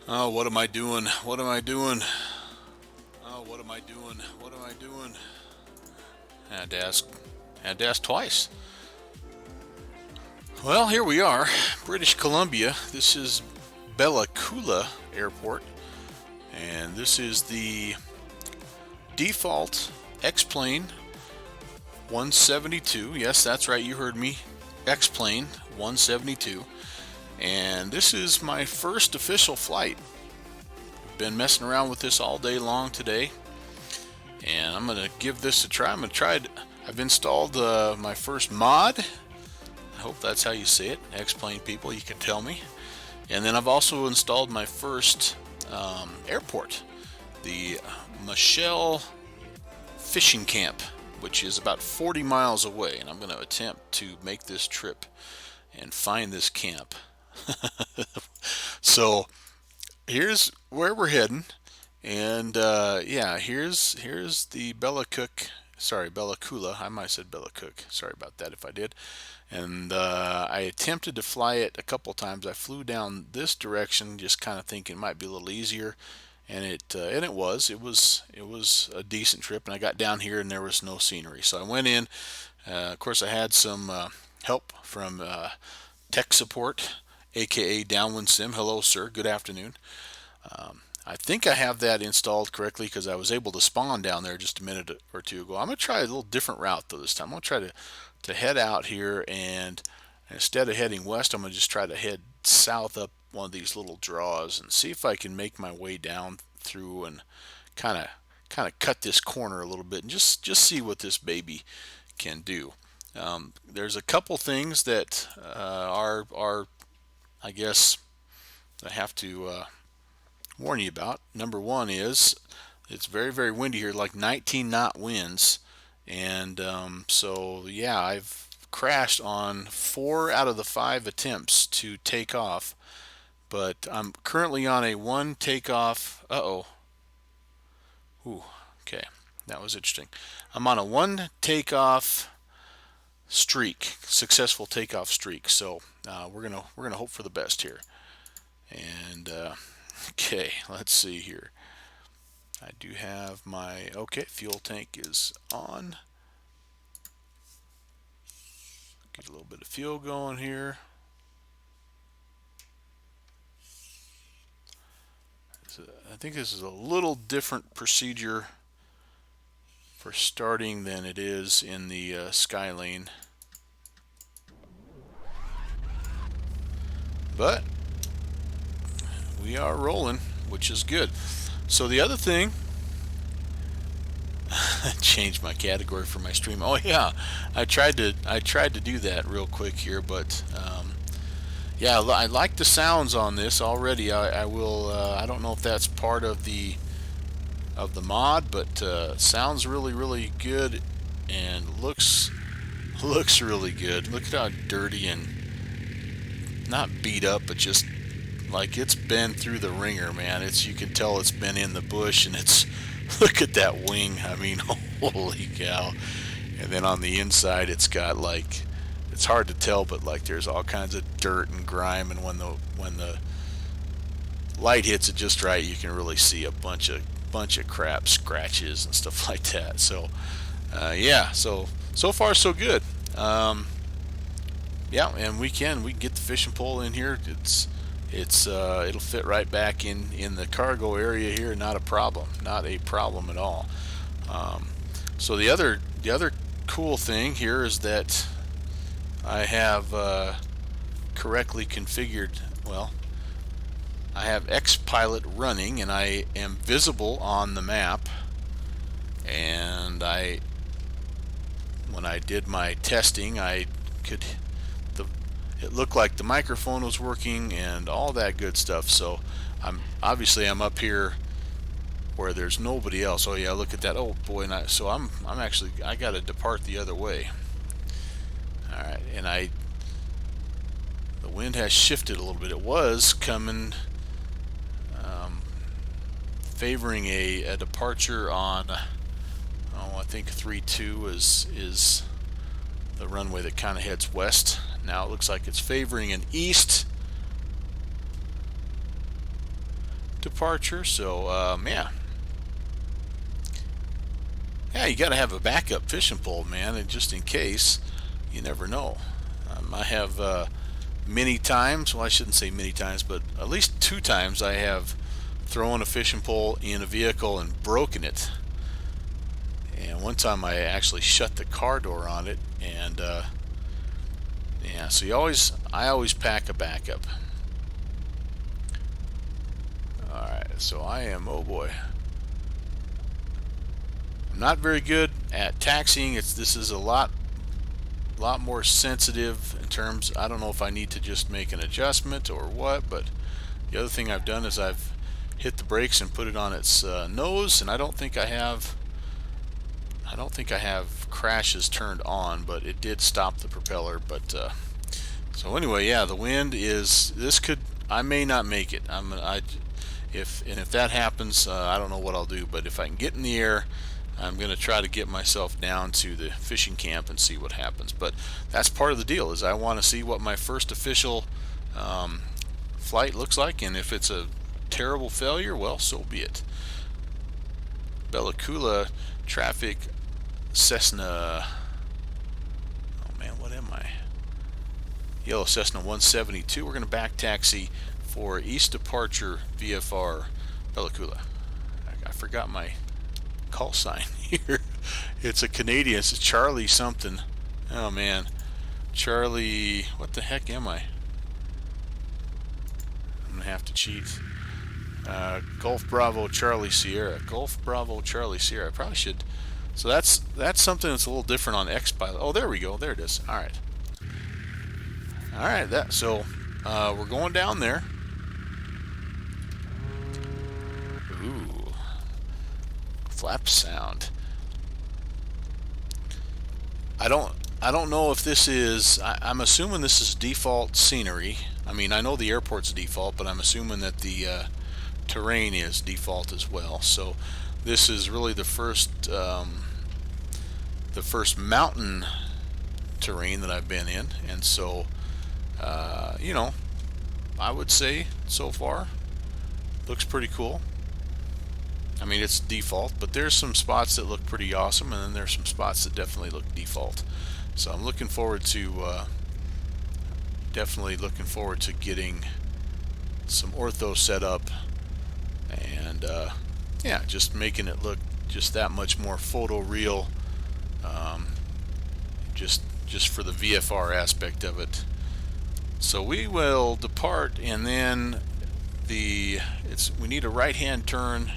Oh, what am I doing? What am I doing? Oh, what am I doing? What am I doing? Had to ask. Had to ask twice. Well, here we are, British Columbia. This is Bella Coola Airport, and this is the default X-plane 172. Yes, that's right. You heard me. X-plane 172, and this is my first official flight. Been messing around with this all day long today, and I'm gonna give this a try. I'm gonna try it. I've installed my first mod. I hope that's how you say it. X-plane people, you can tell me. And then I've also installed my first airport, the Michelle Fishing Camp, which is about 40 miles away. And I'm going to attempt to make this trip and find this camp. So here's where we're heading. And yeah, here's the Bella Cook. Sorry, Bella Coola. I might have said Bella Cook. Sorry about that if I did. And I attempted to fly it a couple times. I flew down this direction, just kind of thinking it might be a little easier, and it was a decent trip. And I got down here and there was no scenery, so I went in. Of course, I had some help from tech support, aka Downwind Sim. Hello, sir. Good afternoon. I think I have that installed correctly because I was able to spawn down there just a minute or two ago. I'm going to try a little different route though this time. I'm going to try to head out here, and instead of heading west, I'm going to just try to head south up one of these little draws and see if I can make my way down through and kind of cut this corner a little bit and just see what this baby can do. There's a couple things that are I guess I have to warn you about. Number one is it's very windy here, like 19 knot winds, and so yeah, I've crashed on 4 out of the 5 attempts to take off, but I'm currently on a one takeoff. Ooh, okay, that was interesting. I'm on a one takeoff streak, successful takeoff streak. So we're gonna hope for the best here. And okay, let's see here. I do have my, okay, fuel tank is on. Get a little bit of fuel going here. So I think this is a little different procedure for starting than it is in the Skylane. But we are rolling, which is good. So the other thing, I changed my category for my stream. Oh yeah, I tried to do that real quick here, but yeah, I like the sounds on this already. I will. I don't know if that's part of the mod, but sounds really good and looks really good. Look at how dirty and not beat up, but just like it's been through the ringer, man. It's, you can tell it's been in the bush, and it's look at that wing. I mean, holy cow! And then on the inside, it's got like, it's hard to tell, but like there's all kinds of dirt and grime, and when the light hits it just right, you can really see a bunch of crap scratches and stuff like that. So yeah, so far so good. Yeah, and we can get the fishing pole in here. It'll fit right back in the cargo area here. Not a problem. Not a problem at all. So the other cool thing here is that I have correctly configured. Well, I have XPilot running, and I am visible on the map. And when I did my testing, I could it looked like the microphone was working and all that good stuff. So I'm up here where there's nobody else. Oh yeah, look at that. Oh boy, so I'm actually, I got to depart the other way. All right, and the wind has shifted a little bit. It was coming, favoring a departure on, oh, I think 3-2 is the runway that kind of heads west. Now it looks like it's favoring an east. departure. So yeah, you got to have a backup fishing pole, man, and just in case, you never know. I have many times, well, I shouldn't say many times, but at least 2 times I have thrown a fishing pole in a vehicle and broken it. And one time I actually shut the car door on it, and yeah, so I always pack a backup. All right, so I am, oh boy, I'm not very good at taxiing. This is a lot more sensitive in terms, I don't know if I need to just make an adjustment or what, but the other thing I've done is I've hit the brakes and put it on its nose, and I don't think I have crashes turned on, but it did stop the propeller. But so anyway, yeah, the wind is, I may not make it. If that happens, I don't know what I'll do, but if I can get in the air, I'm going to try to get myself down to the fishing camp and see what happens. But that's part of the deal, is I want to see what my first official flight looks like, and if it's a terrible failure, well, so be it. Bella Coola traffic Cessna, oh man, what am I? Yellow Cessna 172. We're going to back taxi for East Departure VFR Bella Coola. I forgot my call sign here. It's a Canadian. It's Charlie something. Oh man, Charlie, what the heck am I? I'm gonna have to cheat. Golf Bravo Charlie Sierra. Golf Bravo Charlie Sierra. I probably should. So that's something that's a little different on XP11. Oh, there we go. There it is. All right. All right. So we're going down there. Ooh, flap sound. I don't know if this is. I'm assuming this is default scenery. I mean, I know the airport's default, but I'm assuming that the terrain is default as well. So this is really the first mountain terrain that I've been in, and so you know, I would say so far looks pretty cool. I mean, it's default, but there's some spots that look pretty awesome, and then there's some spots that definitely look default. So I'm looking forward to definitely looking forward to getting some ortho set up, and yeah, just making it look just that much more photoreal, just for the VFR aspect of it. So we will depart, and then we need a right-hand turn,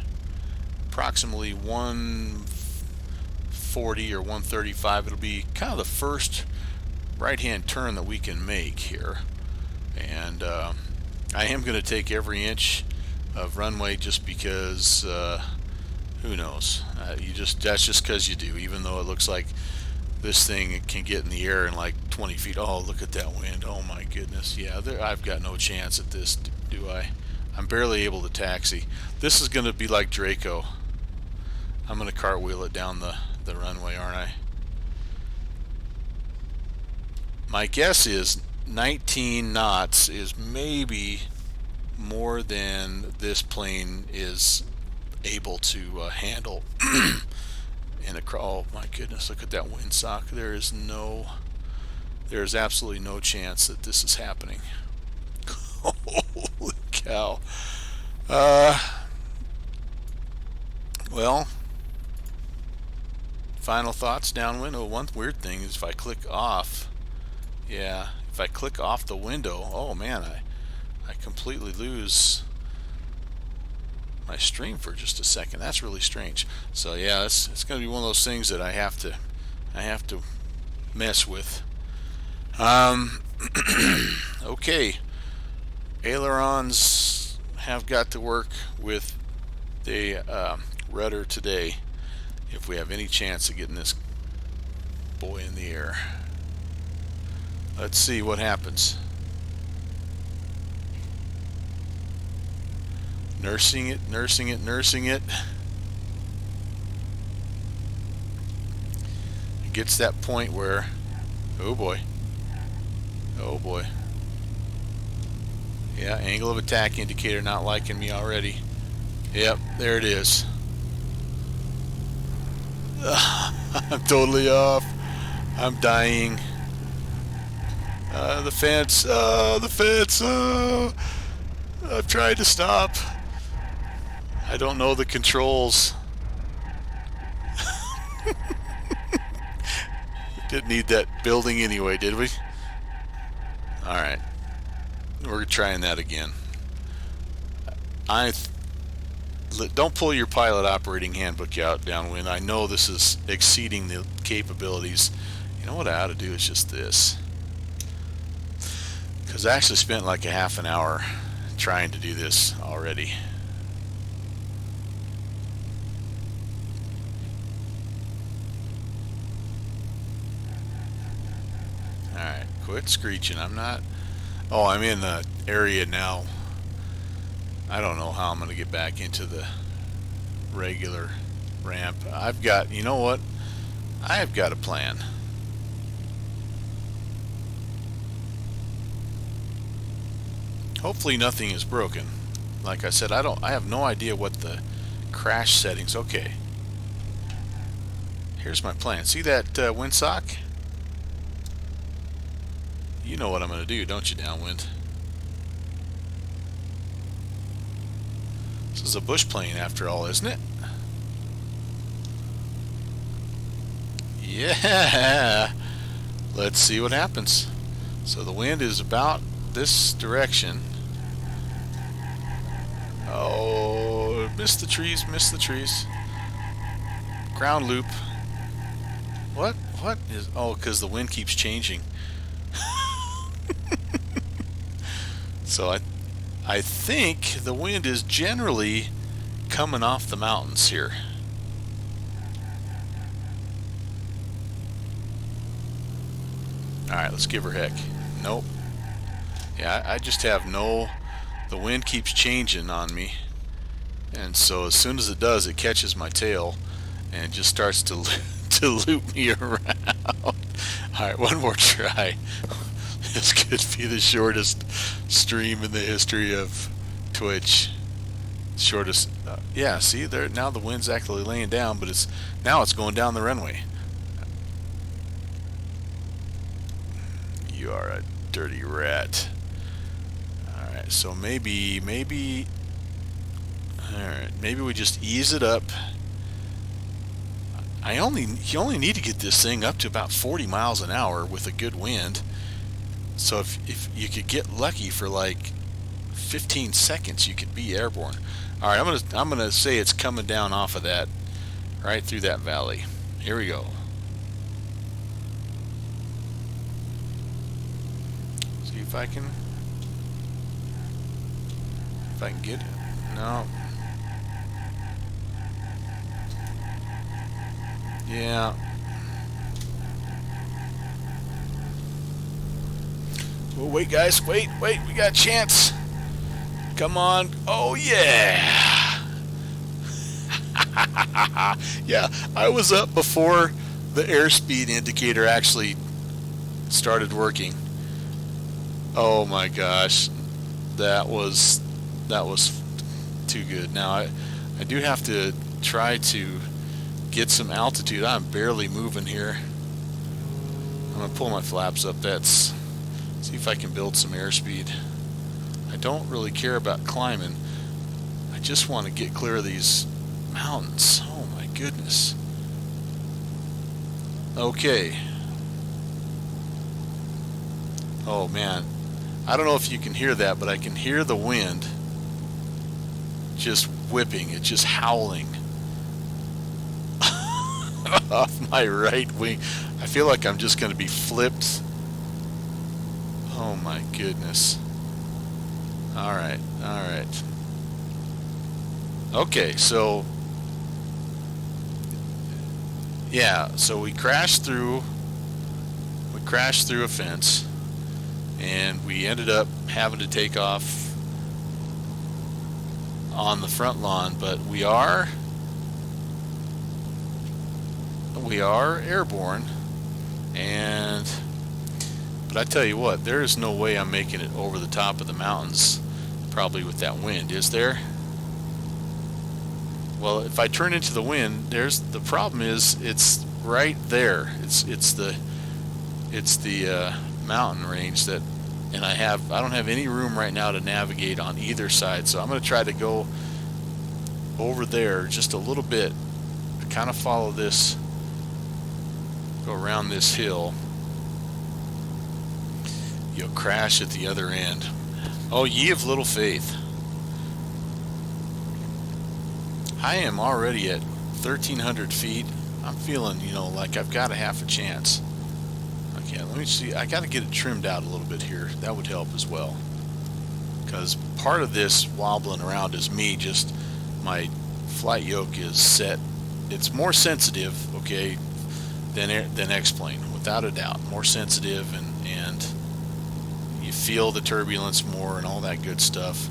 approximately 140 or 135. It'll be kind of the first right-hand turn that we can make here, and I am going to take every inch of runway just because who knows, that's just because you do, even though it looks like this thing can get in the air in like 20 feet. Oh, look at that wind. Oh my goodness. Yeah, I've got no chance at this, do I? I'm barely able to taxi. This is going to be like Draco. I'm going to cartwheel it down the runway, aren't I? My guess is 19 knots is maybe more than this plane is able to handle. In a oh my goodness, look at that windsock. There's absolutely no chance that this is happening. Holy cow. Well, final thoughts downwind. Oh, one weird thing is if I click off, yeah, if I click off the window, oh man, I completely lose my stream for just a second. That's really strange. So yeah, it's going to be one of those things that I have to mess with. Okay, ailerons have got to work with the rudder today if we have any chance of getting this boy in the air. Let's see what happens. Nursing it, nursing it, nursing it. It gets that point where, oh boy, oh boy. Yeah, angle of attack indicator not liking me already. Yep, there it is. I'm totally off. I'm dying. The fence. The fence. I've tried to stop. I don't know the controls. Didn't need that building anyway, did we? Alright. We're trying that again. Don't pull your pilot operating handbook out, downwind. I know this is exceeding the capabilities. You know what I ought to do is just this. Because I actually spent like a half an hour trying to do this already. Alright, quit screeching. I'm not... Oh, I'm in the area now. I don't know how I'm going to get back into the regular ramp. I've got... You know what? I have got a plan. Hopefully nothing is broken. Like I said, I have no idea what the crash settings... Okay. Here's my plan. See that windsock? You know what I'm going to do, don't you, downwind? This is a bush plane after all, isn't it? Yeah! Let's see what happens. So the wind is about this direction. Oh, missed the trees, missed the trees. Ground loop. What? What is... Oh, because the wind keeps changing. So I think the wind is generally coming off the mountains here. Alright, let's give her heck. Nope. Yeah, I just have no... The wind keeps changing on me. And so as soon as it does, it catches my tail and just starts to loop me around. Alright, one more try. This could be the shortest stream in the history of Twitch. Shortest... yeah, see, there now the wind's actually laying down, but now it's going down the runway. You are a dirty rat. Alright, so maybe... Alright, maybe we just ease it up. You only need to get this thing up to about 40 miles an hour with a good wind. So if you could get lucky for like 15 seconds, you could be airborne. All right, I'm gonna say it's coming down off of that, right through that valley. Here we go. See if I can get it. No. Yeah. Oh, wait, guys, wait, we got a chance. Come on. Oh, yeah. Yeah, I was up before the airspeed indicator actually started working. Oh my gosh. That was too good. Now I do have to try to get some altitude. I'm barely moving here. I'm gonna pull my flaps up. See if I can build some airspeed. I don't really care about climbing. I just want to get clear of these mountains. Oh my goodness. Okay. Oh man. I don't know if you can hear that, but I can hear the wind just whipping. It's just howling off my right wing. I feel like I'm just going to be flipped. Oh my goodness. Alright. Okay, so yeah, so we crashed through a fence, and we ended up having to take off on the front lawn, but we are airborne. But I tell you what, there is no way I'm making it over the top of the mountains, probably with that wind, is there? Well, if I turn into the wind, there's the problem is it's right there. It's the mountain range that, and I don't have any room right now to navigate on either side. So I'm going to try to go over there just a little bit, kind of follow this, go around this hill. You'll crash at the other end. Oh, ye of little faith. I am already at 1,300 feet. I'm feeling, like I've got a half a chance. Okay, let me see. I got to get it trimmed out a little bit here. That would help as well. Because part of this wobbling around is me just, my flight yoke is set. It's more sensitive, okay, than X-Plane, without a doubt. More sensitive, and you feel the turbulence more and all that good stuff.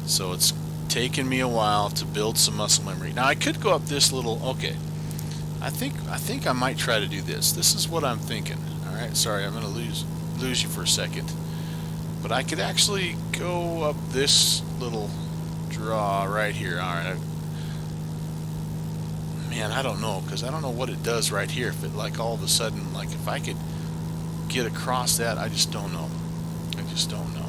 So it's taken me a while to build some muscle memory. Now I could go up this little. Okay, I think I might try to do this. This is what I'm thinking. All right, sorry, I'm gonna lose you for a second. But I could actually go up this little draw right here. All right. Man, I don't know, because I don't know what it does right here. If it, like, all of a sudden, like, if I could get across that, I just don't know. I just don't know.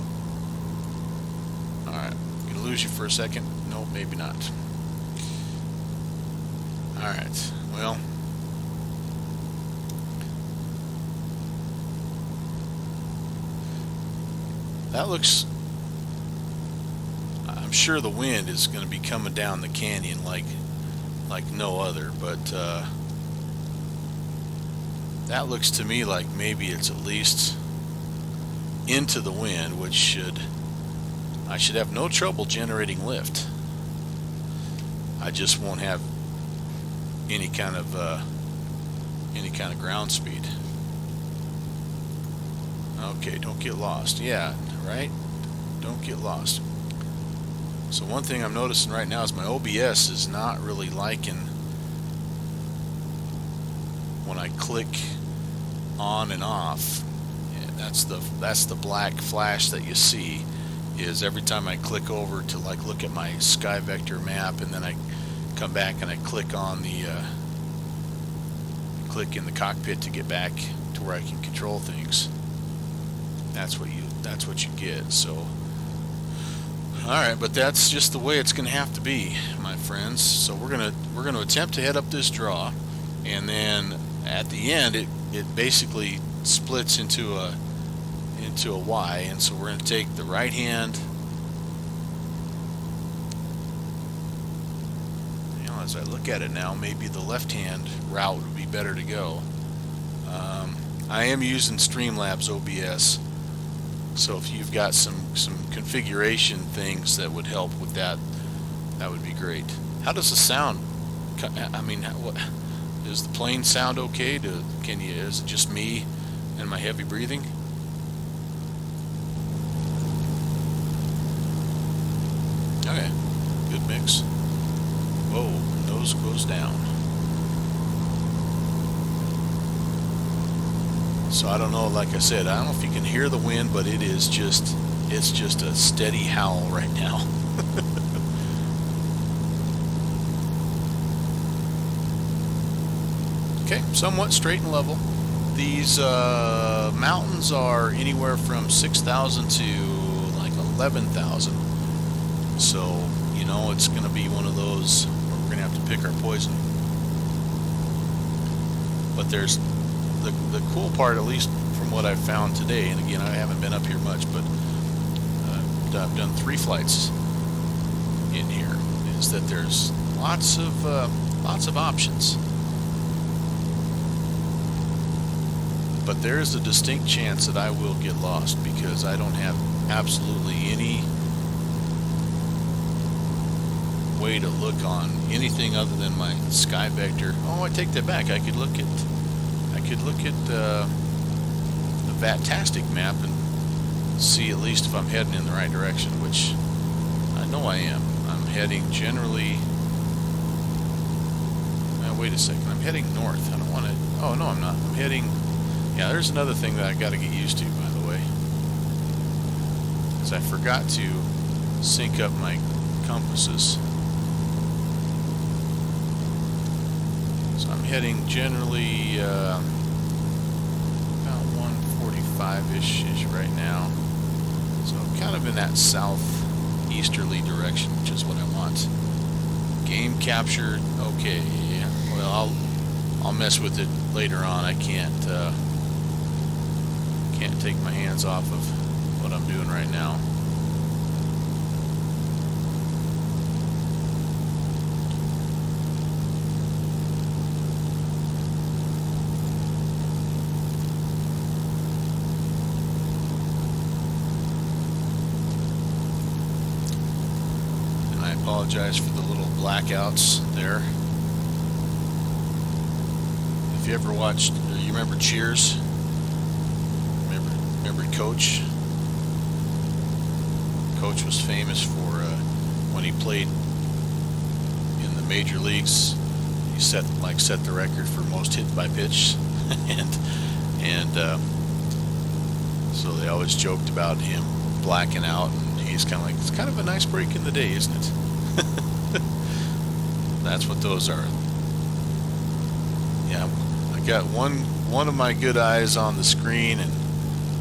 Alright, I'm gonna lose you for a second. No, maybe not. Alright, well. That looks... I'm sure the wind is going to be coming down the canyon like no other, but that looks to me like maybe it's at least into the wind, which I should have no trouble generating lift. I just won't have any kind of ground speed. Okay, don't get lost. Yeah, right? Don't get lost. So one thing I'm noticing right now is my OBS is not really liking when I click on and off. Yeah, that's the black flash that you see, is every time I click over to like look at my sky vector map, and then I come back and I click on the click in the cockpit to get back to where I can control things. That's what you get. So alright, but that's just the way it's going to have to be, my friends. So we're gonna attempt to head up this draw, and then at the end it basically splits into a Y, and so we're going to take the right hand. As I look at it now, maybe the left hand route would be better to go. I am using Streamlabs OBS. So if you've got some configuration things that would help with that, that would be great. How does the sound? I mean, what does the plane sound okay? Is it just me and my heavy breathing? Okay, good mix. Whoa, nose goes down. So I don't know, like I said, I don't know if you can hear the wind, but it's just a steady howl right now. Okay, somewhat straight and level. These mountains are anywhere from 6,000 to like 11,000. So, it's going to be one of those where we're going to have to pick our poison. But there's the cool part, at least from what I've found today, and again, I haven't been up here much, but I've done 3 flights in here, is that there's lots of options. But there is a distinct chance that I will get lost, because I don't have absolutely any way to look on anything other than my sky vector. Oh, I take that back. I could look at the Vatastic map and see at least if I'm heading in the right direction, which I know I am. I'm heading generally... wait a second. I'm heading north. I don't want to... Oh, no, I'm not. I'm heading... Yeah, there's another thing that I got to get used to, by the way. Because I forgot to sync up my compasses. So I'm heading generally about 145-ish right now. So kind of in that southeasterly direction, which is what I want. Game captured. Okay. Well, I'll mess with it later on. I can't take my hands off of what I'm doing right now. And I apologize for the little blackouts there. If you ever watched, you remember Cheers? Remember Coach? Coach was famous for when he played in the major leagues. He set the record for most hit by pitch, and so they always joked about him blacking out. And he's kind of like, it's kind of a nice break in the day, isn't it? That's what those are. Yeah, I got one of my good eyes on the screen, and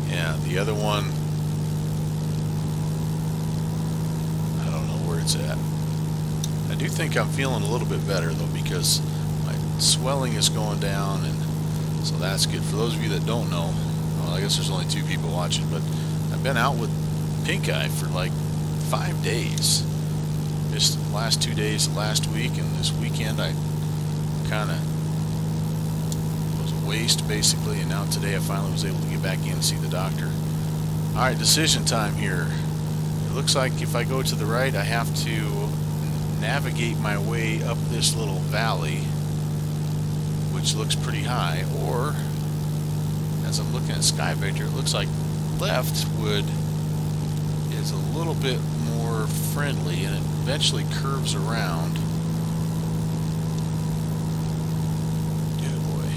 yeah, the other one, I don't know where it's at. I do think I'm feeling a little bit better though, because my swelling is going down, and so that's good. For those of you that don't know, well, I guess there's only 2 people watching, but I've been out with pink eye for like 5 days. Just the last 2 days of last week, and this weekend I kind of was a waste basically, and now today I finally was able to get back in and see the doctor. Alright, decision time here. It looks like if I go to the right, I have to navigate my way up this little valley, which looks pretty high, or as I'm looking at Sky Vector, it looks like left is a little bit more friendly, and it eventually curves around. Good boy.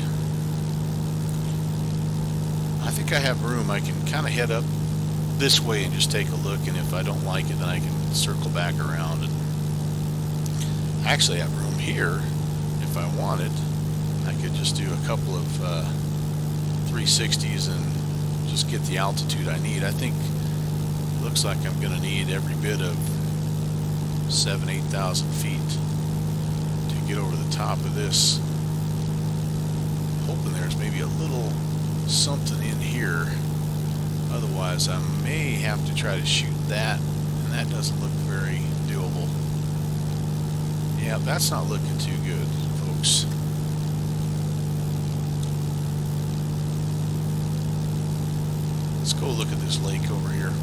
I think I have room. I can kind of head up this way and just take a look, and if I don't like it, then I can circle back around. And I actually have room here if I wanted. I could just do a couple of 360s and just get the altitude I need. I think it looks like I'm going to need every bit of 7,000-8,000 feet to get over the top of this. Hoping there's maybe a little something in here. Otherwise, I may have to try to shoot that, and that doesn't look very doable. Yeah, that's not looking too good, folks. Let's go look at this lake over here.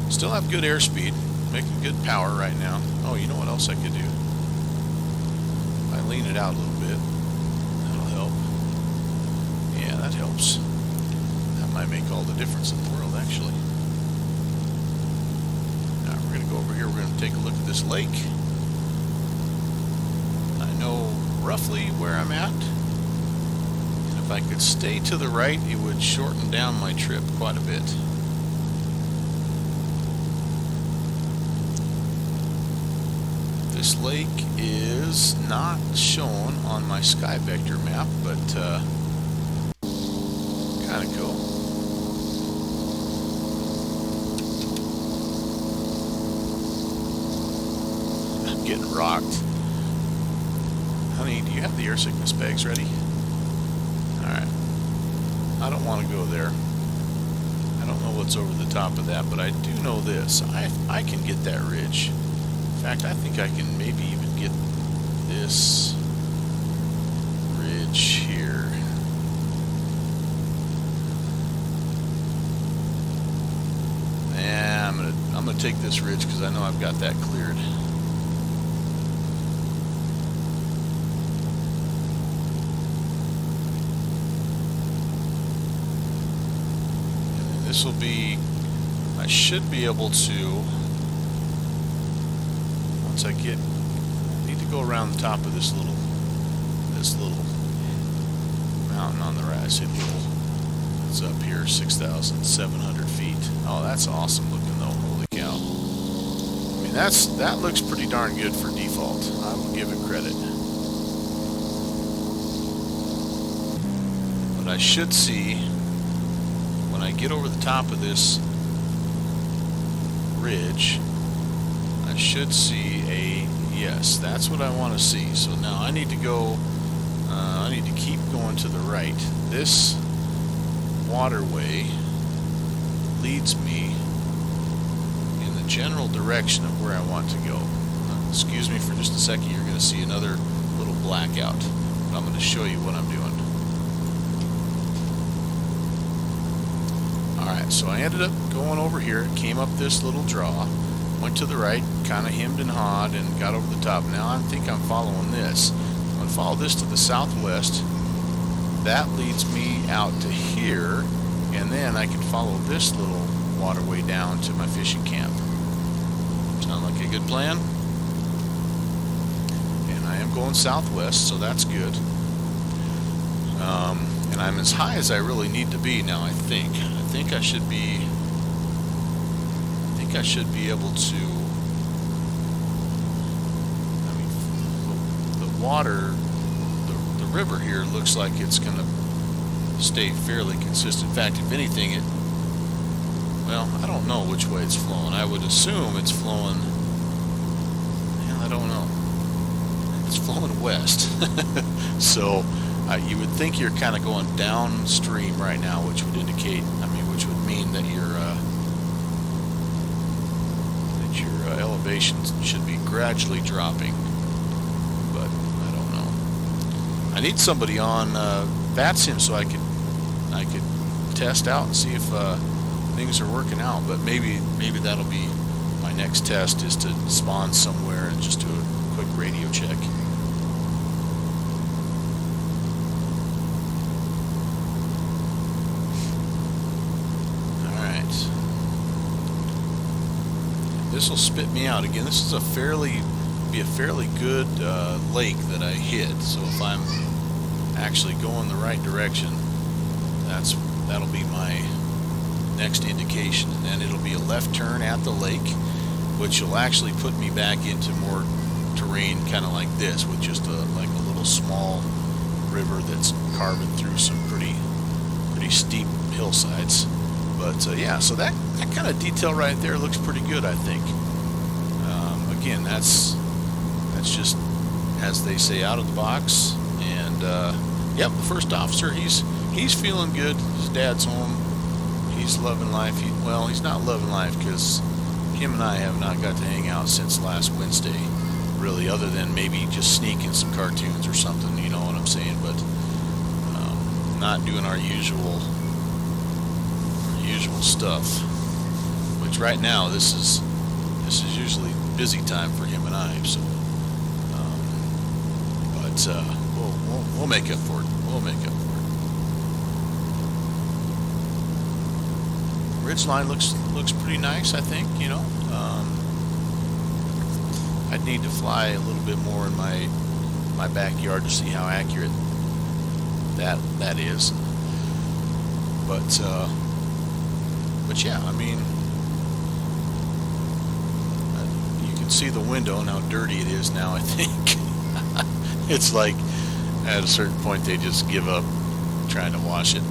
Still have good airspeed, making good power right now. Oh, you know what else I could do? If I lean it out a little bit, that'll help. Yeah, that helps. That might make all the difference in the world, actually. Now we're going to go over here. We're going to take a look at this lake. I know roughly where I'm at. And if I could stay to the right, it would shorten down my trip quite a bit. This lake is not shown on my Sky Vector map, but kind of cool. I'm getting rocked. Honey, do you have the air sickness bags ready? Alright. I don't want to go there. I don't know what's over the top of that, but I do know this. I can get that ridge. In fact, I think I can maybe even get this ridge here. Yeah, I'm gonna take this ridge because I know I've got that cleared. And this will be, I should be able to, once I need to go around the top of this little mountain on the right. I say little, elevation's up here, 6,700 feet. Oh, that's awesome looking though, holy cow. I mean, that looks pretty darn good for default. I will give it credit. But I should see, when I get over the top of this ridge, I should see a, yes, that's what I want to see. So now I need to go, I need to keep going to the right. This waterway leads me in the general direction of where I want to go. Excuse me for just a second, you're going to see another little blackout, but I'm going to show you what I'm doing. Alright, so I ended up going over here, came up this little draw, went to the right, kind of hemmed and hawed, and got over the top. Now I think I'm following this. I'm going to follow this to the southwest. That leads me out to here, and then I can follow this little waterway down to my fishing camp. Sound like a good plan? And I am going southwest, so that's good. And I'm as high as I really need to be now, I think. I think I should be able to, I mean, the water, the river here looks like it's going to stay fairly consistent. In fact, if anything, well, I don't know which way it's flowing. I would assume it's flowing, well, I don't know. It's flowing west. So you would think you're kind of going downstream right now, which would indicate, I mean, which would mean that your elevation should be gradually dropping, but I don't know. I need somebody on VATSIM so I could test out and see if things are working out. But maybe that'll be my next test, is to spawn somewhere and just do a quick radio check. This will spit me out again. This is a fairly good lake that I hit. So if I'm actually going the right direction, that'll be my next indication. And then it'll be a left turn at the lake, which will actually put me back into more terrain, kind of like this, with just like a little small river that's carving through some pretty steep hillsides. But yeah, so that kind of detail right there looks pretty good, I think. Again, that's just, as they say, out of the box. And yep, the first officer, he's feeling good. His dad's home. He's loving life. Well, he's not loving life, because him and I have not got to hang out since last Wednesday, really, other than maybe just sneaking some cartoons or something. You know what I'm saying? But not doing our usual stuff, which right now this is usually busy time for him and I. So but we'll make up for it. We'll make up for it. Ridgeline looks pretty nice, I think. You know, I'd need to fly a little bit more in my backyard to see how accurate that is. But yeah, I mean, you can see the window and how dirty it is now, I think. It's like, at a certain point, they just give up trying to wash it.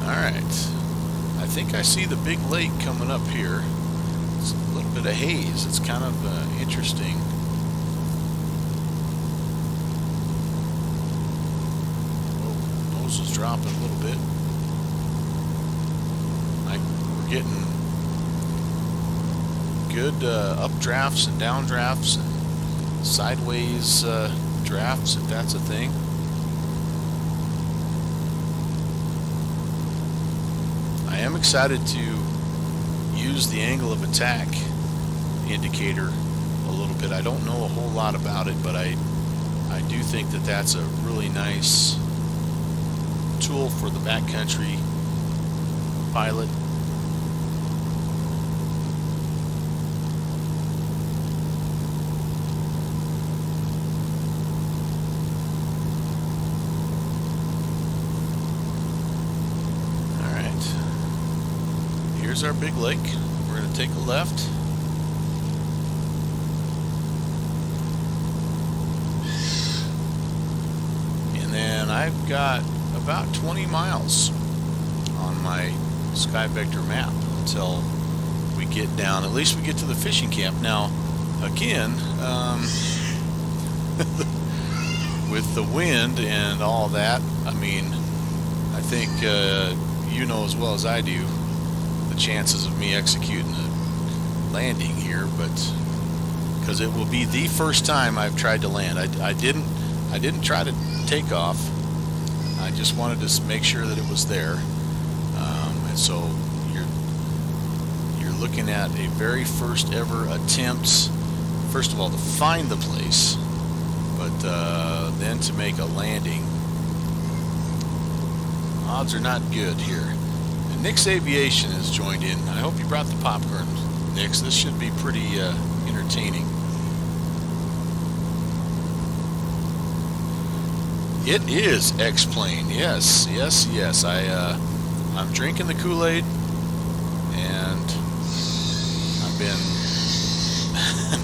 Alright. I think I see the big lake coming up here. It's a little bit of haze. It's kind of interesting. Oh, nose is dropping a little bit. We're getting good updrafts and downdrafts and sideways drafts, if that's a thing. I am excited to use the angle of attack indicator a little bit. I don't know a whole lot about it, but I do think that that's a really nice tool for the backcountry pilot. here's our big lake. We're going to take a left. And then I've got about 20 miles on my Sky Vector map until we get down, at least we get to the fishing camp. Now, again, with the wind and all that, I mean, I think you know as well as I do the chances of me executing a landing here, but because it will be the first time I've tried to land. I didn't try to take off. I just wanted to make sure that it was there, and so you're looking at a very first ever attempt, first of all, to find the place, but then to make a landing. Odds are not good here. And Nick's Aviation has joined in. I hope you brought the popcorn, Nick's. This should be pretty entertaining. It is X-Plane. Yes, yes, yes. I'm drinking the Kool-Aid, and I've been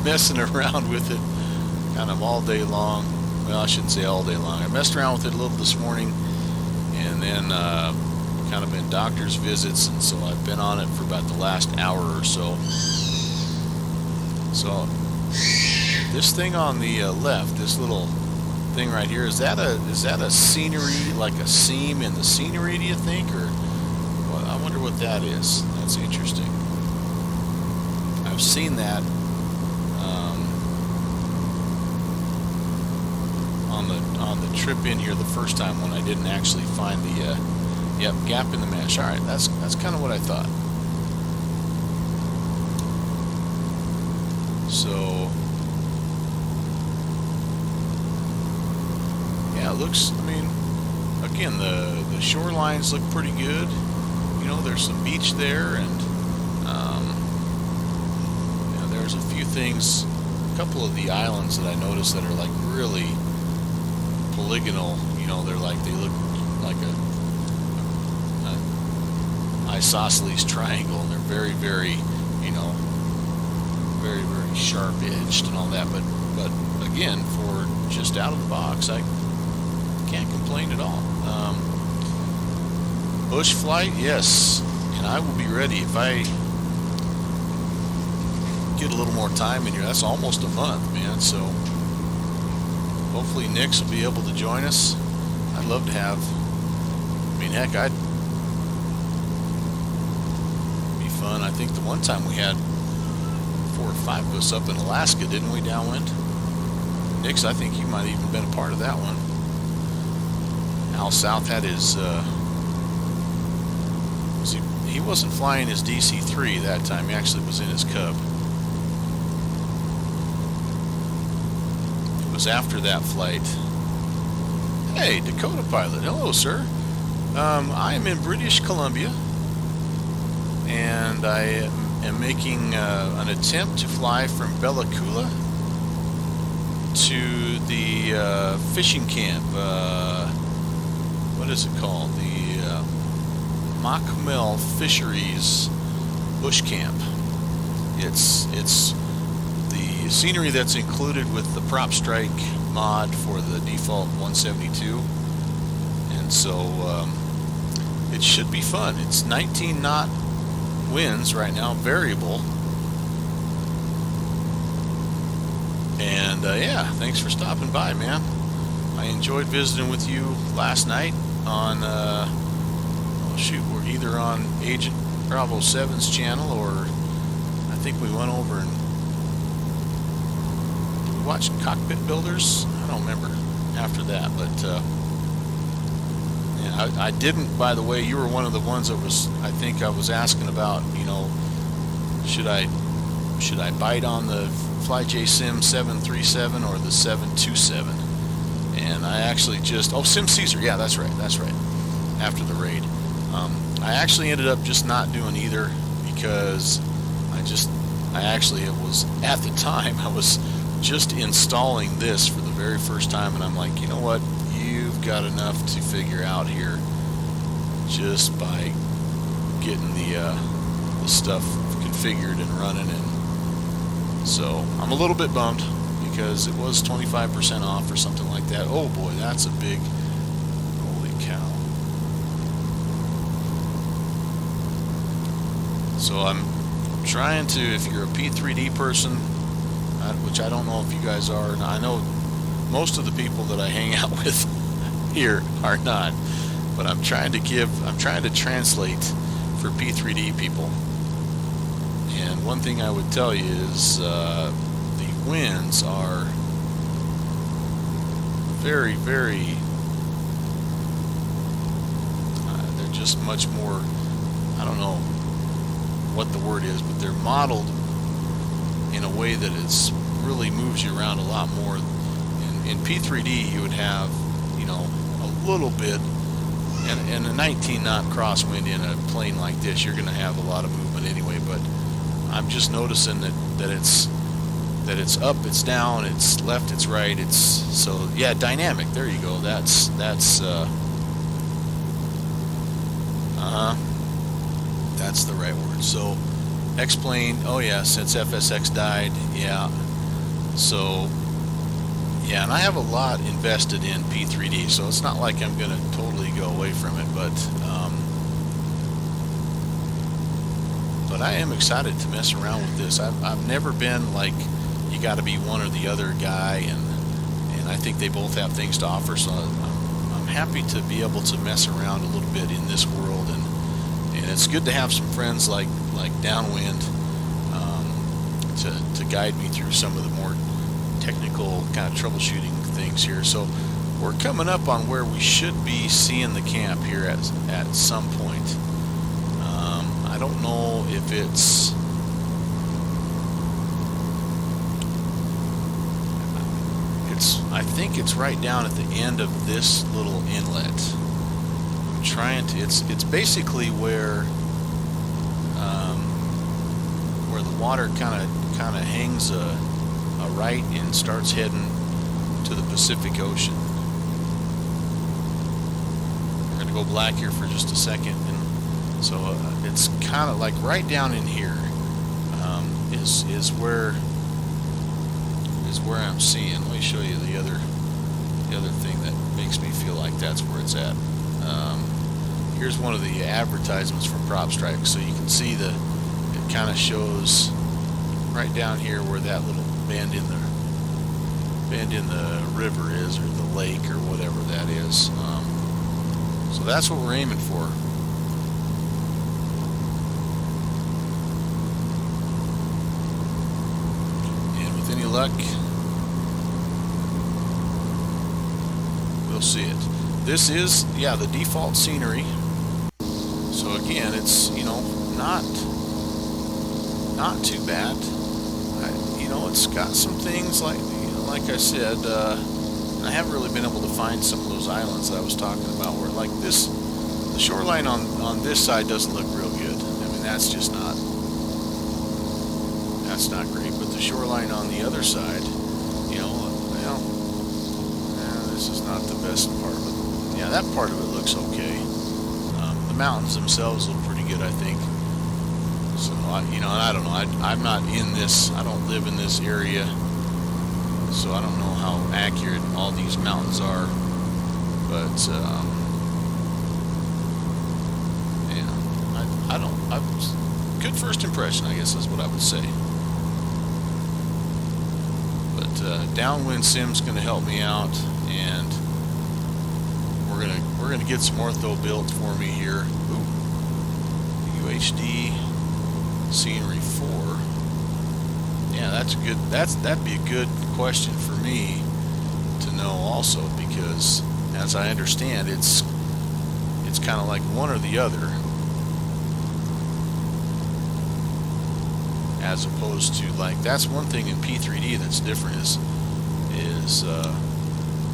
messing around with it kind of all day long. Well, I shouldn't say all day long. I messed around with it a little this morning, and then kind of been doctor's visits, and so I've been on it for about the last hour or so. So this thing on the left, this little thing right here, is that a scenery, like a seam in the scenery, do you think? Or well, I wonder what that is. That's interesting. I've seen that on the trip in here the first time when I didn't actually find the gap in the mesh. All right, that's kind of what I thought. So yeah, it looks, I mean, again, the shorelines look pretty good. You know, there's some beach there, and you know, there's a few things, a couple of the islands that I noticed that are like really polygonal. You know, they look like a isosceles triangle, and they're very, very, you know, very, very sharp edged and all that. But again, for just out of the box, I can't complain at all. Bush flight, yes, and I will be ready if I get a little more time in here. That's almost a month, man. So hopefully Nix will be able to join us. I'd love to have. I mean, heck, I'd be fun. I think the one time we had 4 or 5 of us up in Alaska, didn't we, downwind? Nix, I think you might have even been a part of that one. Al South had his, he wasn't flying his DC-3 that time. He actually was in his Cub. It was after that flight. Hey, Dakota pilot. Hello, sir. I am in British Columbia, and I am making an attempt to fly from Bella Coola to the fishing camp. What is it called? The Macmel Fisheries Bush Camp. It's the scenery that's included with the Propstrike mod for the default 172, and so it should be fun. It's 19 knot winds right now, variable, and yeah, thanks for stopping by, man. I enjoyed visiting with you last night on oh shoot, we're either on Agent Bravo 7's channel, or I think we went over and did we watch Cockpit Builders? I don't remember after that, but yeah, I didn't, by the way. You were one of the ones that was, I think I was asking about, you know, should I bite on the FlyJ Sim 737 or the 727? And I actually just, oh, Sim Caesar, yeah, that's right, after the raid. I actually ended up just not doing either, because it was, at the time, I was just installing this for the very first time, and I'm like, you know what, you've got enough to figure out here just by getting the the stuff configured and running, and so I'm a little bit bummed because it was 25% off or something like that. Oh boy, that's a big, holy cow. So I'm trying to, if you're a P3D person, which I don't know if you guys are, and I know most of the people that I hang out with here are not, but I'm trying to translate for P3D people. And one thing I would tell you is the winds are very, very, they're just much more, I don't know what the word is, but they're modeled in a way that it's really moves you around a lot more. In P3D you would have, you know, a little bit, and a 19 knot crosswind in a plane like this, you're going to have a lot of movement anyway. But I'm just noticing that it's up, it's down, it's left, it's right, it's, so yeah, dynamic. There you go. That's that's the right word. So X-plane, oh yeah, since FSX died, yeah. So yeah, and I have a lot invested in P3D, so it's not like I'm gonna totally go away from it, but I am excited to mess around with this. I've never been like, you got to be one or the other guy, and I think they both have things to offer, so I'm happy to be able to mess around a little bit in this world, and it's good to have some friends like Downwind to guide me through some of the more technical kind of troubleshooting things here. So we're coming up on where we should be seeing the camp here at some point. I don't know if I think it's right down at the end of this little inlet. I'm trying to, it's basically where the water kind of hangs a right and starts heading to the Pacific Ocean. We're going to go black here for just a second, and so it's kind of like right down in here is where I'm seeing. Let me show you the other thing that makes me feel like that's where it's at. Here's one of the advertisements from Propstrike, so you can see it kind of shows right down here where that little bend in the river is, or the lake, or whatever that is. So that's what we're aiming for. And with any luck, we'll see it. This is, yeah, the default scenery. So again, it's, you know, not too bad. It's got some things like, like I said, I haven't really been able to find some of those islands that I was talking about, where like this, the shoreline on this side doesn't look real good. I mean, that's not great. But the shoreline on the other side, this is not the best part of it. Yeah, that part of it looks okay. The mountains themselves look pretty good, I think. So, and I don't know. I'm not in this. I don't live in this area, so I don't know how accurate all these mountains are. But yeah, I don't. Good first impression, I guess, is what I would say. But Downwind Sim's going to help me out, and we're gonna get some ortho built for me here. Ooh, UHD scenery 4. Yeah, that'd be a good question for me to know also, because as I understand, it's kind of like one or the other, as opposed to, like, that's one thing in P3D that's different is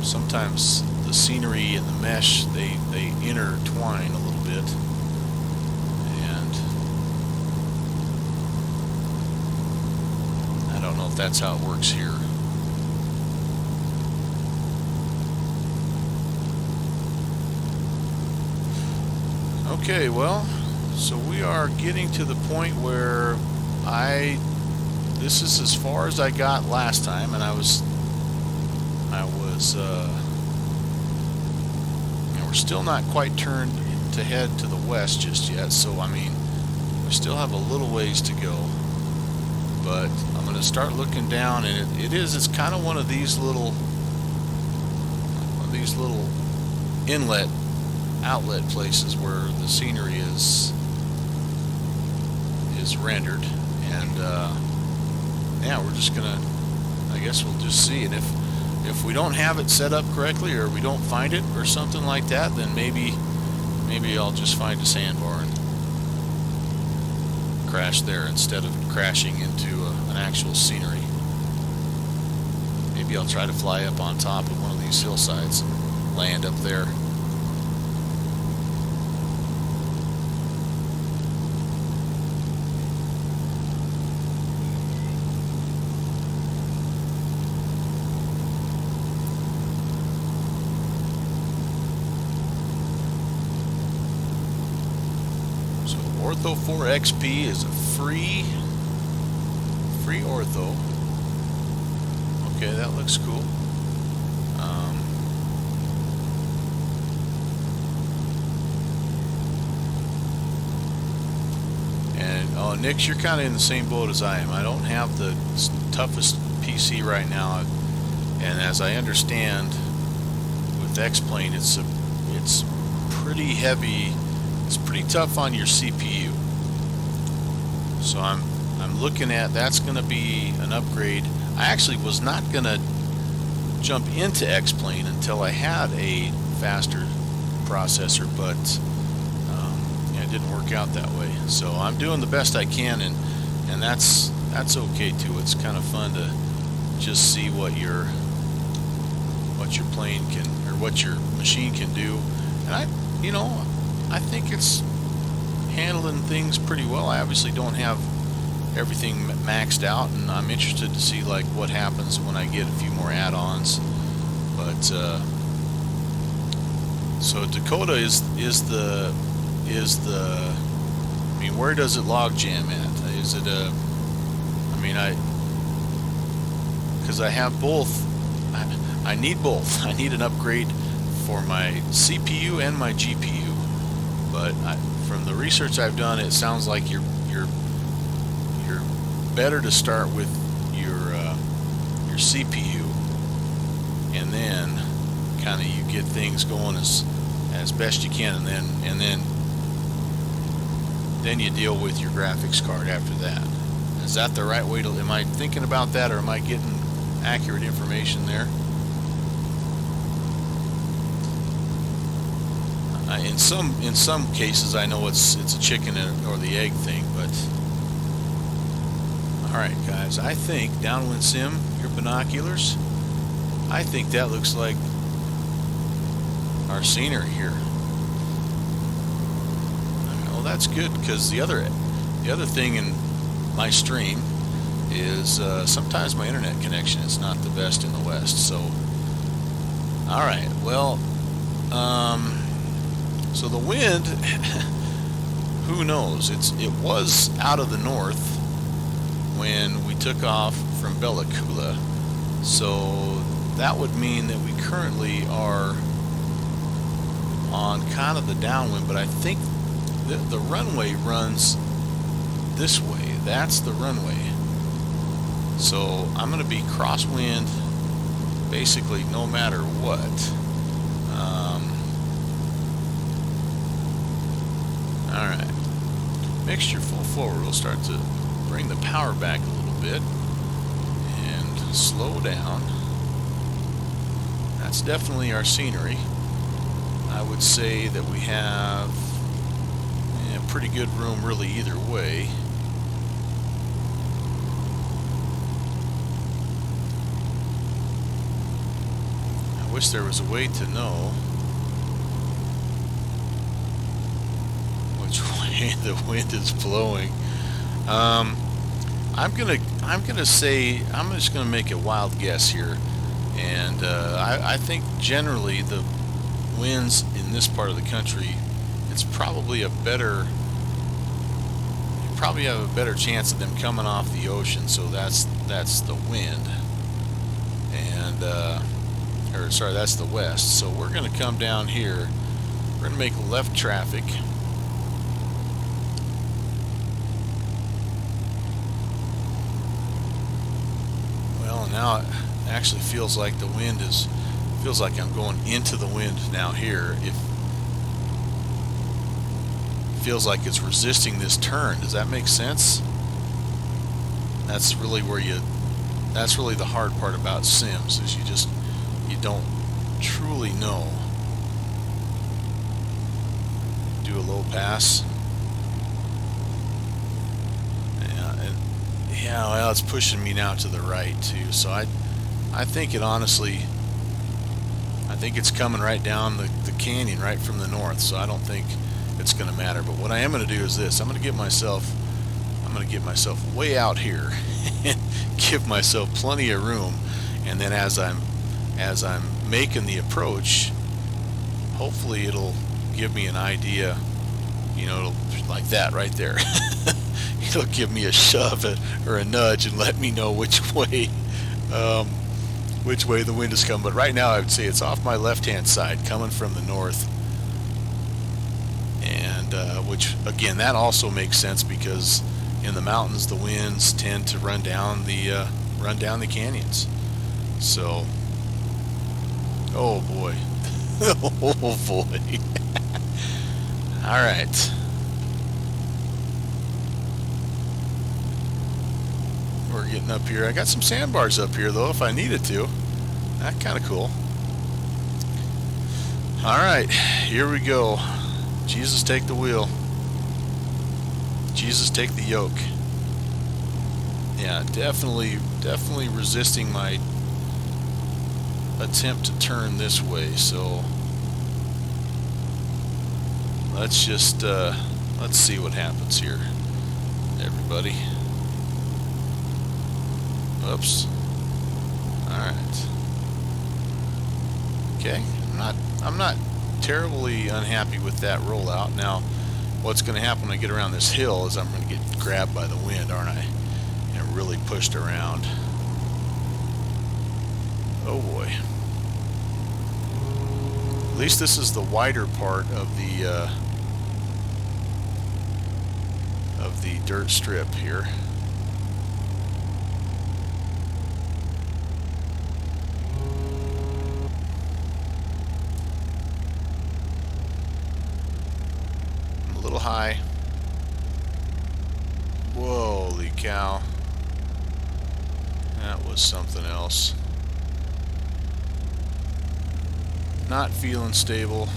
sometimes the scenery and the mesh, they intertwine a little bit, and I don't know if that's how it works here. Okay, well, So we are getting to the point where this is as far as I got last time, and we're still not quite turned to head to the west just yet, so I mean, we still have a little ways to go. But I'm going to start looking down, and it's kind of one of these little inlet outlet places where the scenery is rendered, and yeah, we're just gonna, I guess we'll just see. And if we don't have it set up correctly, or we don't find it or something like that, then maybe I'll just find a sandbar and crash there instead of crashing into an actual scenery. Maybe I'll try to fly up on top of one of these hillsides and land up there. Ortho 4 XP is a free ortho. Okay, that looks cool. And oh, Nix, you're kind of in the same boat as I am. I don't have the toughest PC right now, and as I understand, with X-Plane, it's pretty heavy. It's pretty tough on your CPU. So I'm looking at, that's going to be an upgrade. I actually was not going to jump into X-Plane until I had a faster processor, but yeah, it didn't work out that way. So I'm doing the best I can, and that's okay too. It's kind of fun to just see what your plane can, or what your machine can do. And I think it's handling things pretty well. I obviously don't have everything maxed out, and I'm interested to see like what happens when I get a few more add-ons. But so Dakota is the I mean, where does it log jam at? Is it a, I mean, because I have both. I need both. I need an upgrade for my CPU and my GPU. But from the research I've done, it sounds like you're better to start with your CPU, and then kind of you get things going as best you can, and then you deal with your graphics card after that. Is that the right way to? Am I thinking about that, or am I getting accurate information there? In some cases, I know it's a chicken or the egg thing, but all right, guys. I think Downwind Sim, your binoculars, I think that looks like our scenery here. Well, that's good, because the other thing in my stream is sometimes my internet connection is not the best in the West. So, all right, well. So the wind, who knows? It was out of the north when we took off from Bella Coola, so that would mean that we currently are on kind of the downwind. But I think the runway runs this way. That's the runway. So I'm going to be crosswind basically no matter what. Alright, mixture full forward. We'll start to bring the power back a little bit and slow down. That's definitely our scenery. I would say that we have pretty good room really either way. I wish there was a way to know which way the wind is blowing. I'm gonna say, I'm just gonna make a wild guess here, and I think generally the winds in this part of the country, it's probably a better probably have a better chance of them coming off the ocean. So that's the wind, and or sorry, that's the west. So we're going to come down here. We're going to make left traffic. Well, now it actually feels like the wind feels like I'm going into the wind now here. It feels like it's resisting this turn. Does that make sense? That's really that's really the hard part about sims, is you don't truly know. Do a low pass. Yeah, well, it's pushing me now to the right too. So I think it honestly, I think it's coming right down the canyon right from the north. So I don't think it's going to matter. But what I am going to do is this: I'm going to get myself way out here and give myself plenty of room. And then as I'm making the approach, hopefully it'll give me an idea. You know, it'll, like that right there. It'll give me a shove or a nudge and let me know which way the wind is coming. But right now I would say it's off my left-hand side, coming from the north. And which, again, that also makes sense because in the mountains the winds tend to run down the canyons. So, oh boy. Oh boy. All right. We're getting up here. I got some sandbars up here though if I needed to. That's kind of cool. All right, here we go. Jesus, take the wheel. Jesus, take the yoke. Yeah, definitely resisting my attempt to turn this way. So let's just let's see what happens here, everybody. Oops. Alright. Okay. I'm not terribly unhappy with that rollout. Now, what's going to happen when I get around this hill is I'm going to get grabbed by the wind, aren't I? And really pushed around. Oh boy. At least this is the wider part of the dirt strip here. A little high. Holy cow. That was something else. Not feeling stable.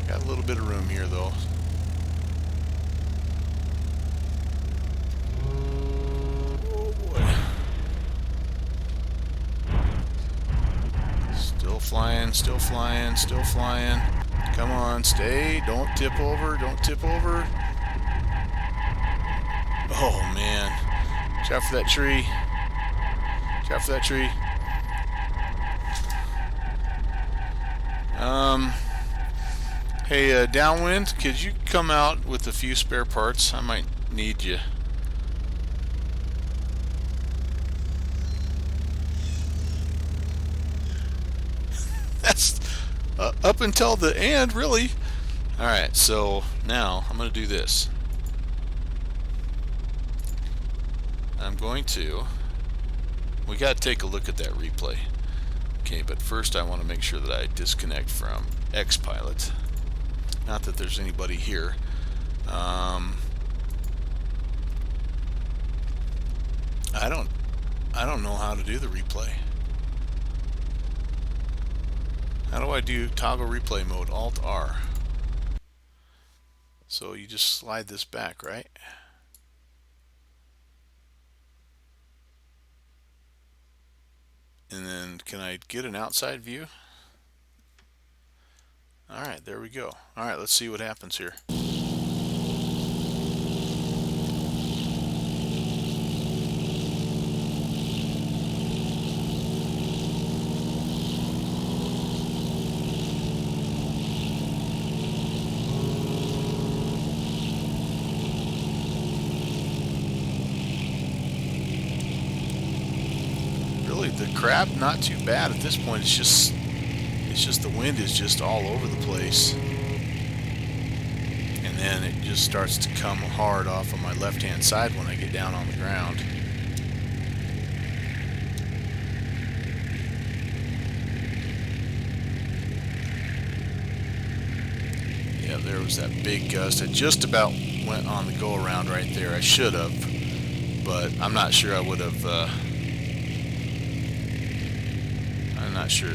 Got a little bit of room here though. Oh boy. Still flying, still flying, still flying. Come on, stay. Don't tip over, don't tip over. Oh man. Watch out for that tree. Watch out for that tree. Hey, downwind, could you come out with a few spare parts? I might need you. That's up until the end, really. Alright, so now I'm going to do this. I'm going to... We got to take a look at that replay. Okay, but first I want to make sure that I disconnect from XPilot. Not that there's anybody here. I don't know how to do the replay. How do I do toggle replay mode? Alt R. So you just slide this back, right? And then can I get an outside view? Alright, there we go. Alright, let's see what happens here. crab, not too bad at this point. It's just the wind is just all over the place. And then it just starts to come hard off on my left-hand side when I get down on the ground. Yeah, there was that big gust. I just about went on the go-around right there. I should have, but I'm not sure I would have. I'm not sure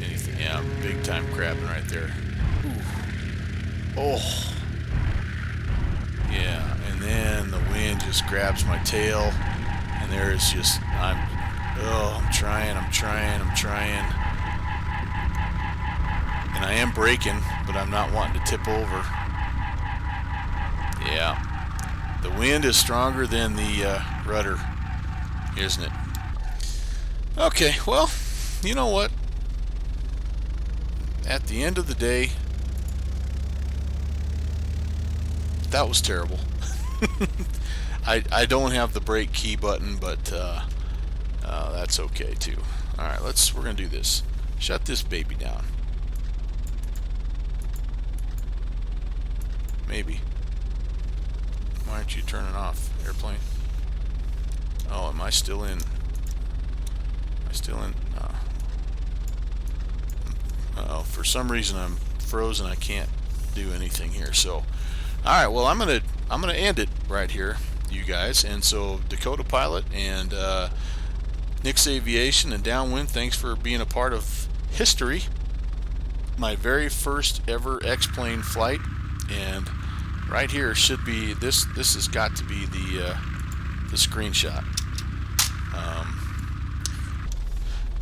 anything. Yeah, big time crabbing right there. Ooh. Oh. Yeah, and then the wind just grabs my tail, and there is just, I'm trying, and I am braking, but I'm not wanting to tip over. Yeah, the wind is stronger than the rudder, isn't it? Okay, well, you know what? At the end of the day, that was terrible. I don't have the brake key button, but that's okay too. All right, we're gonna do this. Shut this baby down. Maybe. Why aren't you turning off, airplane? Oh, am I still in? Am I still in? Uh-oh, for some reason I'm frozen. I can't do anything here. So. Alright, well, I'm gonna end it right here, you guys. And so Dakota Pilot and Nick's Aviation and Downwind, thanks for being a part of history. My very first ever X-plane flight, and right here should be this has got to be the screenshot.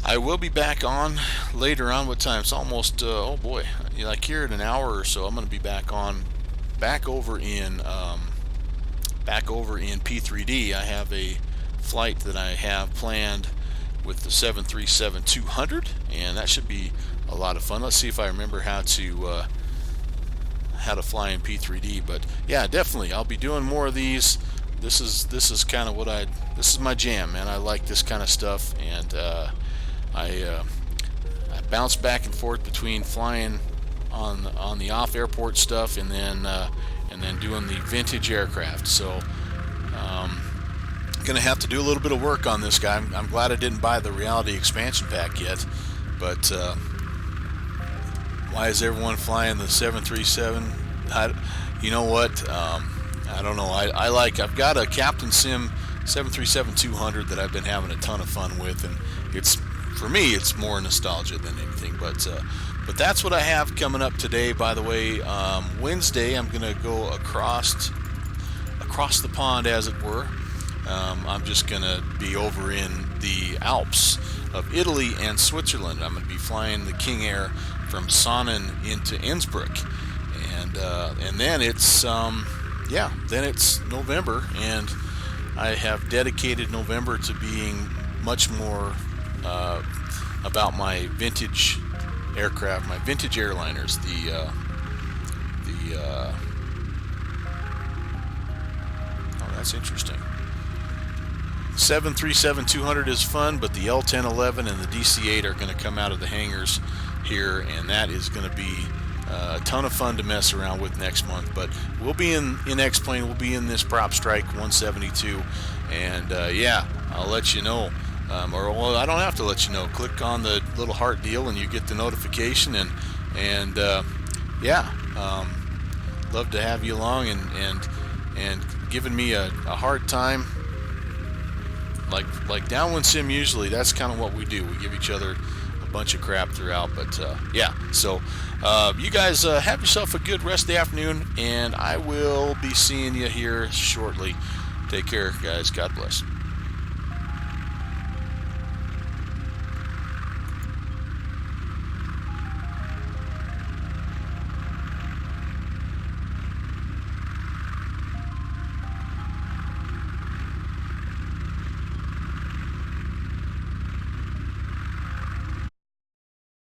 I will be back on later on. What time? It's almost oh boy, like here in an hour or so. I'm gonna be back over in P3D. I have a flight that I have planned with the 737-200, and that should be a lot of fun. Let's see if I remember how to fly in P3D. But yeah, definitely I'll be doing more of these. This is kind of what this is my jam, man. I like this kind of stuff, and I bounce back and forth between flying on the off airport stuff and then doing the vintage aircraft. So gonna have to do a little bit of work on this guy. I'm glad I didn't buy the reality expansion pack yet, but why is everyone flying the 737? You know what, I don't know. I've got a Captain Sim 737-200 that I've been having a ton of fun with, and for me it's more nostalgia than anything. But that's what I have coming up today. By the way, Wednesday I'm going to go across the pond, as it were. I'm just going to be over in the Alps of Italy and Switzerland. I'm going to be flying the King Air from Sonnen into Innsbruck, and then it's then it's November, and I have dedicated November to being much more about my vintage aircraft, my vintage airliners. Oh, that's interesting. 737-200 is fun, but the L1011 and the DC-8 are going to come out of the hangars here, and that is going to be a ton of fun to mess around with next month. But we'll be in X-Plane, we'll be in this Propstrike 172, and yeah, I'll let you know. Well, I don't have to let you know. Click on the little heart deal and you get the notification, and yeah, love to have you along and giving me a hard time. Like Downwind Sim, usually that's kind of what we do. We give each other a bunch of crap throughout, but yeah. So you guys have yourself a good rest of the afternoon, and I will be seeing you here shortly. Take care, guys. God bless.